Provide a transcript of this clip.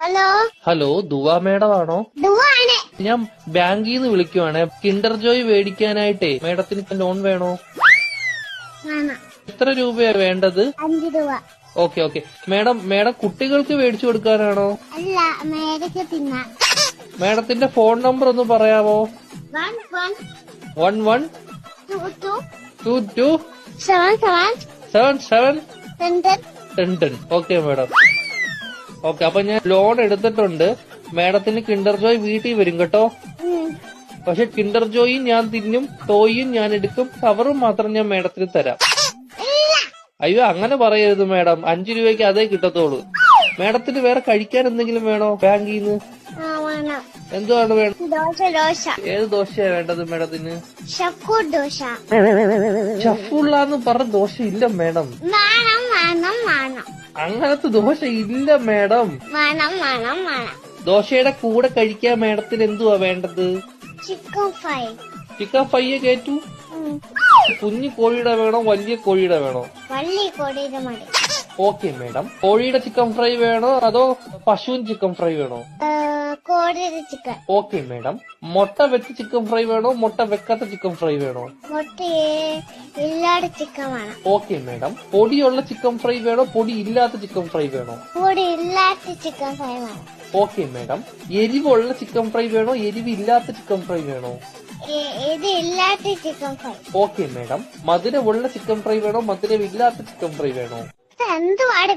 Hello hello ദുവാ madam ആണോ? ദുവാണ്. ഞാൻ ബാങ്കിൽ നിന്ന് വിളിക്കുവാണ്. കിൻഡർ ജോയ് മേടിക്കാനായിട്ടേ മേഡത്തിന് ലോൺ വേണോ? വേണം. എത്ര രൂപയാ വേണ്ടത്? 5 രൂപ. ഓക്കെ മേഡം കുട്ടികൾക്ക് മേടിച്ചു കൊടുക്കാനാണോ? അല്ല, മേടിച്ച് തിന്നാൻ. മേഡത്തിന്റെ ഫോൺ നമ്പർ ഒന്ന് പറയാമോ? 11 22 77 10. Okay madam. ഓക്കെ, അപ്പൊ ഞാൻ ലോൺ എടുത്തിട്ടുണ്ട്. മേഡത്തിന് കിൻഡർ ജോയ് വീട്ടിൽ വരും കേട്ടോ. പക്ഷെ കിൻഡർ ജോയും ഞാൻ തിന്നും, ടോയും ഞാൻ എടുക്കും, കവറും മാത്രം ഞാൻ മേഡത്തിന് തരാം. അയ്യോ, അങ്ങനെ പറയരുത് മേഡം. 5 രൂപയ്ക്ക് അതേ കിട്ടത്തോളൂ. മേഡത്തിന് വേറെ കഴിക്കാൻ എന്തെങ്കിലും വേണോ ബാങ്കിൽ നിന്ന്? എന്തുവാണ് വേണം? ദോശ. ഏത് ദോശയാ വേണ്ടത് മേഡത്തിന്? ഷക്കൂർ ദോശ. ഷഫുള്ളാന്ന് പറഞ്ഞ ദോശ ഇല്ല മേഡം. വേണം. അങ്ങനത്തെ ദോശ ഇല്ല മേഡം. വേണം. ദോശയുടെ കൂടെ കഴിക്കാൻ മേഡത്തിന് എന്തുവാ വേണ്ടത്? Chicken fry. ചിക്കൻ ഫ്രൈയെ കേറ്റു. കുഞ്ഞു കോഴിയുടെ വേണോ വലിയ കോഴിയുടെ വേണോ? വള്ളി കൊടിയുടെ മതി. Okay madam. കോഴിയുടെ ചിക്കൻ ഫ്രൈ വേണോ അതോ പശുവിൻ ചിക്കൻ ഫ്രൈ വേണോ? കോടിയുടെ ചിക്കൻ. Okay madam. മുട്ട വെച്ച് ചിക്കൻ ഫ്രൈ വേണോ മുട്ട വെക്കാത്ത ചിക്കൻ ഫ്രൈ വേണോ? മുട്ടയെ ഇല്ലാത്ത ചിക്കൻ വേണം. Okay madam. പൊടിയുള്ള ചിക്കൻ ഫ്രൈ വേണോ പൊടി ഇല്ലാത്ത ചിക്കൻ ഫ്രൈ വേണോ? പൊടി ഇല്ലാത്ത ചിക്കൻ ഫ്രൈ വേണം. Okay madam. എരിവുള്ള ചിക്കൻ ഫ്രൈ വേണോ എരിവില്ലാത്ത ചിക്കൻ ഫ്രൈ വേണോ? ഇത് ഇല്ലാത്ത ചിക്കൻ ഫ്രൈ. Okay madam. മധുരമുള്ള ചിക്കൻ ഫ്രൈ വേണോ മധുരമില്ലാത്ത ചിക്കൻ ഫ്രൈ വേണോ? എന്തുവാണ്